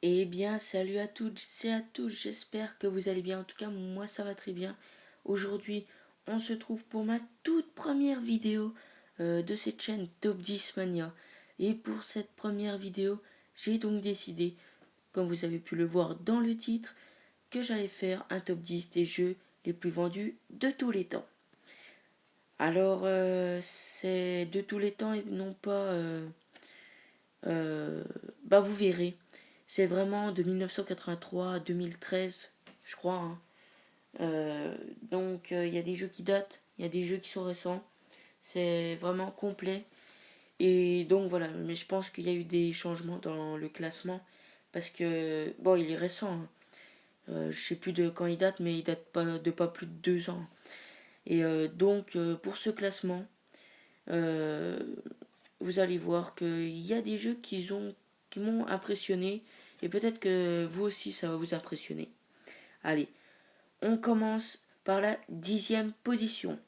Eh bien, salut à toutes et à tous, j'espère que vous allez bien. En tout cas, moi ça va très bien. Aujourd'hui, on se trouve pour ma toute première vidéo de cette chaîne Top 10 Mania. Et pour cette première vidéo, j'ai donc décidé, comme vous avez pu le voir dans le titre, que j'allais faire un top 10 des jeux les plus vendus de tous les temps. Alors, c'est de tous les temps et non pas... vous verrez. C'est vraiment de 1983 à 2013, je crois, hein. Donc il y a des jeux qui datent, il y a des jeux qui sont récents. C'est vraiment complet. Et donc voilà, mais je pense qu'il y a eu des changements dans le classement. Parce que, bon, il est récent, hein. Je sais plus de quand il date, mais il date pas de pas plus de 2 ans. Et pour ce classement, euh, vous allez voir qu'il y a des jeux qui m'ont impressionné. Et peut-être que vous aussi, ça va vous impressionner. Allez, on commence par la 10e position.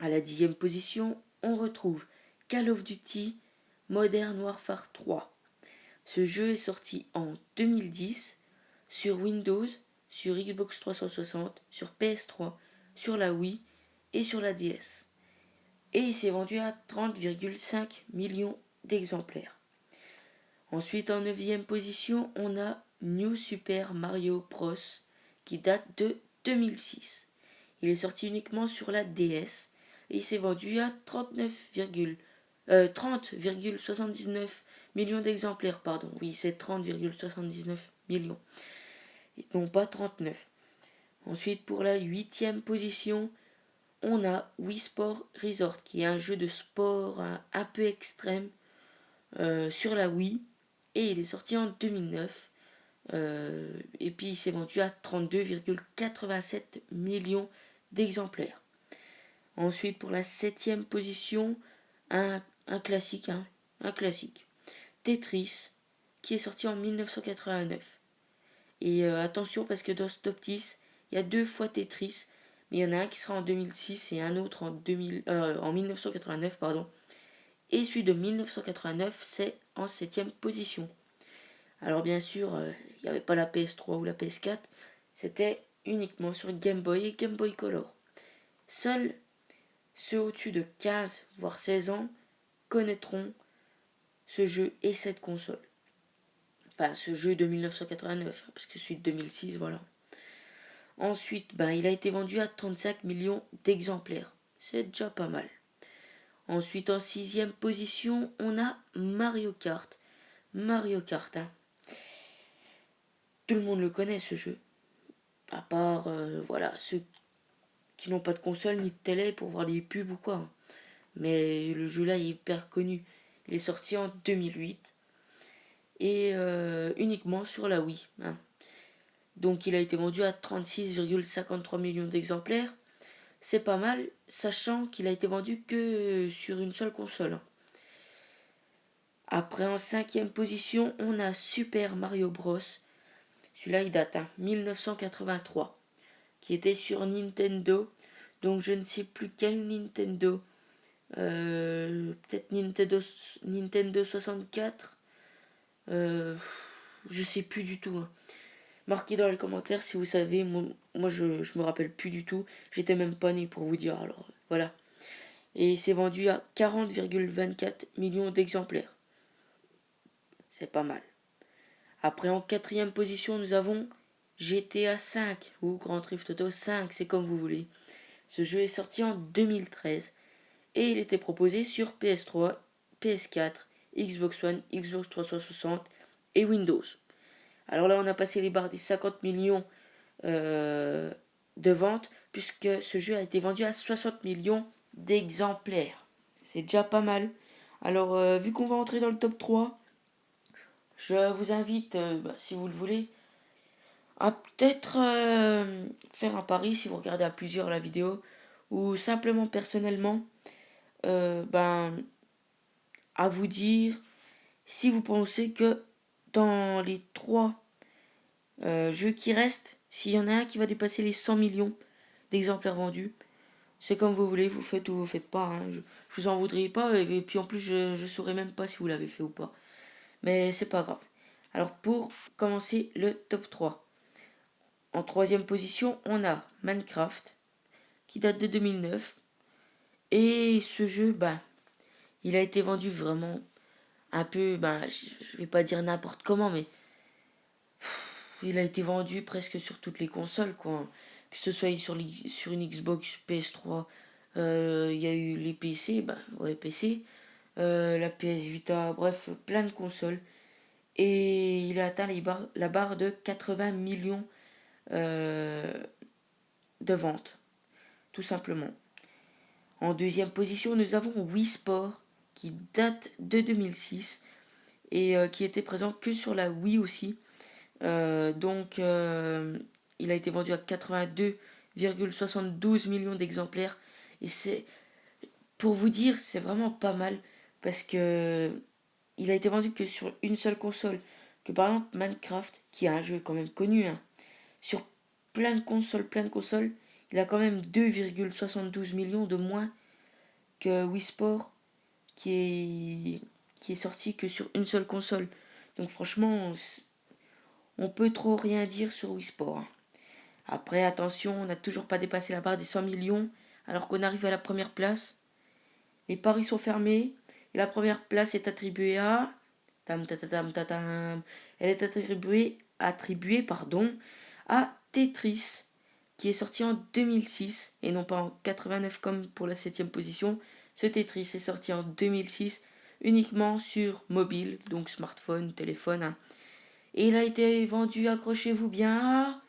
À la 10e position, on retrouve Call of Duty Modern Warfare 3. Ce jeu est sorti en 2010 sur Windows, sur Xbox 360, sur PS3, sur la Wii et sur la DS. Et il s'est vendu à 30,5 millions d'exemplaires. Ensuite, en 9e position, on a New Super Mario Bros. Qui date de 2006. Il est sorti uniquement sur la DS et il s'est vendu à 30,79 millions d'exemplaires. Pardon, oui, c'est 30,79 millions, et non pas 39. Ensuite, pour la 8e position, on a Wii Sport Resort, qui est un jeu de sport un peu extrême sur la Wii. Et il est sorti en 2009. Et puis il s'est vendu à 32,87 millions d'exemplaires. Ensuite, pour la 7e position, un classique, hein, un classique. Tetris, qui est sorti en 1989. Et attention, parce que dans ce top 10, il y a 2 fois Tetris, mais il y en a un qui sera en 2006 et un autre en 1989, pardon. Et celui de 1989, c'est en 7e position. Alors bien sûr, il n'y avait pas la PS3 ou la PS4, c'était uniquement sur Game Boy et Game Boy Color. Seuls ceux au-dessus de 15 voire 16 ans connaîtront ce jeu et cette console. Enfin, ce jeu de 1989, parce que celui de 2006, voilà. Ensuite, il a été vendu à 35 millions d'exemplaires. C'est déjà pas mal. Ensuite, en 6e position, on a Mario Kart. Mario Kart, hein. Tout le monde le connaît, ce jeu. À part, voilà, ceux qui n'ont pas de console ni de télé pour voir les pubs ou quoi. Mais le jeu là il est hyper connu. Il est sorti en 2008 et uniquement sur la Wii, hein. Donc il a été vendu à 36,53 millions d'exemplaires. C'est pas mal, sachant qu'il a été vendu que sur une seule console. Après, en 5e position, on a Super Mario Bros. Celui-là, il date, hein, 1983, qui était sur Nintendo. Donc je ne sais plus quel Nintendo. Peut-être Nintendo 64. Je sais plus du tout, hein. Marquez dans les commentaires si vous savez. Moi je me rappelle plus du tout. J'étais même pas né pour vous dire. Alors voilà. Et c'est vendu à 40,24 millions d'exemplaires. C'est pas mal. Après, en 4e position, nous avons GTA 5 ou Grand Theft Auto 5, c'est comme vous voulez. Ce jeu est sorti en 2013 et il était proposé sur PS3, PS4, Xbox One, Xbox 360 et Windows. Alors là, on a passé les barres des 50 millions euh, de ventes, puisque ce jeu a été vendu à 60 millions d'exemplaires. C'est déjà pas mal. Alors, vu qu'on va entrer dans le top 3, je vous invite, si vous le voulez, à peut-être faire un pari si vous regardez à plusieurs la vidéo, ou simplement personnellement, euh, ben, à vous dire si vous pensez que dans les 3 jeux qui restent, s'il y en a un qui va dépasser les 100 millions d'exemplaires vendus, c'est comme vous voulez, vous faites ou vous faites pas, hein. Je vous en voudrais pas, et puis en plus je saurais même pas si vous l'avez fait ou pas. Mais c'est pas grave. Alors pour commencer le top 3. En troisième position, on a Minecraft, qui date de 2009. Et ce jeu, il a été vendu vraiment un peu, je vais pas dire n'importe comment, mais il a été vendu presque sur toutes les consoles, quoi. Que ce soit sur une Xbox, PS3, il y a eu les PC, PC, la PS Vita, bref, plein de consoles. Et il a atteint la barre de 80 millions euh, de ventes, tout simplement. En deuxième position, nous avons Wii Sport, qui date de 2006 et qui était présent que sur la Wii aussi. Il a été vendu à 82,72 millions d'exemplaires. Et c'est, pour vous dire, c'est vraiment pas mal parce que il a été vendu que sur une seule console. Que par exemple Minecraft, qui est un jeu quand même connu, hein, sur plein de consoles, il a quand même 2,72 millions de moins que Wii Sport, qui est sorti que sur une seule console. Donc franchement, on peut trop rien dire sur Wii Sport, hein. Après, attention, on n'a toujours pas dépassé la barre des 100 millions, alors qu'on arrive à la première place. Les paris sont fermés, et la première place est attribuée à... Tam, tam, tam, tam, tam. Elle est attribuée à Tetris, qui est sorti en 2006, et non pas en 89 comme pour la 7ème position. Ce Tetris est sorti en 2006, uniquement sur mobile, donc smartphone, téléphone, hein. Et il a été vendu, accrochez-vous bien, à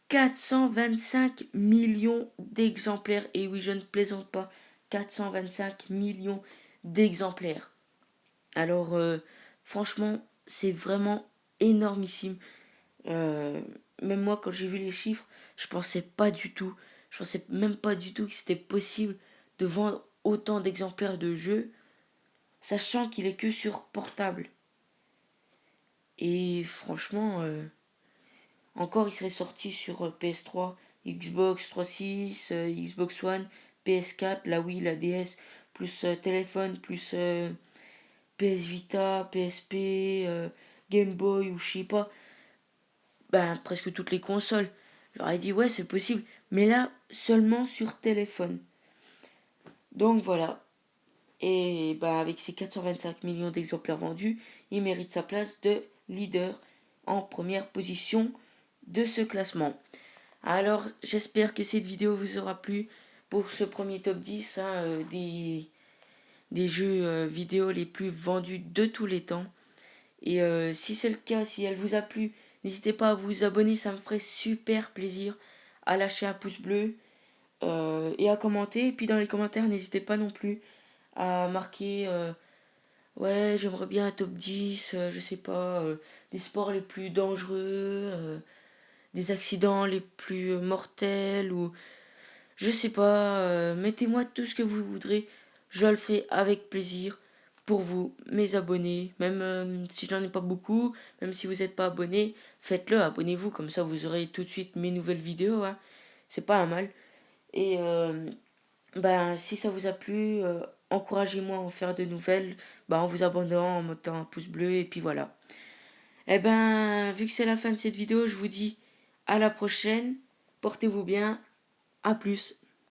425 millions d'exemplaires. Et oui, je ne plaisante pas, 425 millions d'exemplaires. Alors, franchement, c'est vraiment énormissime. Euh, Même moi, quand j'ai vu les chiffres, je pensais même pas du tout que c'était possible de vendre autant d'exemplaires de jeux, sachant qu'il est que sur portable. Et franchement, encore, il serait sorti sur PS3, Xbox 360, Xbox One, PS4, la Wii, la DS, plus téléphone, plus PS Vita, PSP, Game Boy ou je sais pas. Presque toutes les consoles. Je leur ai dit, ouais, c'est possible. Mais là, seulement sur téléphone. Donc voilà. Et avec ses 425 millions d'exemplaires vendus, il mérite sa place de leader en première position de ce classement. Alors, j'espère que cette vidéo vous aura plu pour ce premier top 10, hein, des jeux vidéo les plus vendus de tous les temps. Et si c'est le cas, si elle vous a plu, n'hésitez pas à vous abonner, ça me ferait super plaisir. À lâcher un pouce bleu et à commenter. Et puis dans les commentaires, n'hésitez pas non plus à marquer ouais, j'aimerais bien un top 10, je sais pas, des sports les plus dangereux, des accidents les plus mortels, ou je sais pas, mettez-moi tout ce que vous voudrez, je le ferai avec plaisir pour vous, mes abonnés, même si j'en ai pas beaucoup, même si vous n'êtes pas abonné, faites-le, abonnez-vous, comme ça vous aurez tout de suite mes nouvelles vidéos, hein. C'est pas un mal. Et si ça vous a plu, encouragez-moi à en faire de nouvelles, en vous abonnant, en mettant un pouce bleu, et puis voilà. Et vu que c'est la fin de cette vidéo, je vous dis à la prochaine, portez-vous bien, à plus.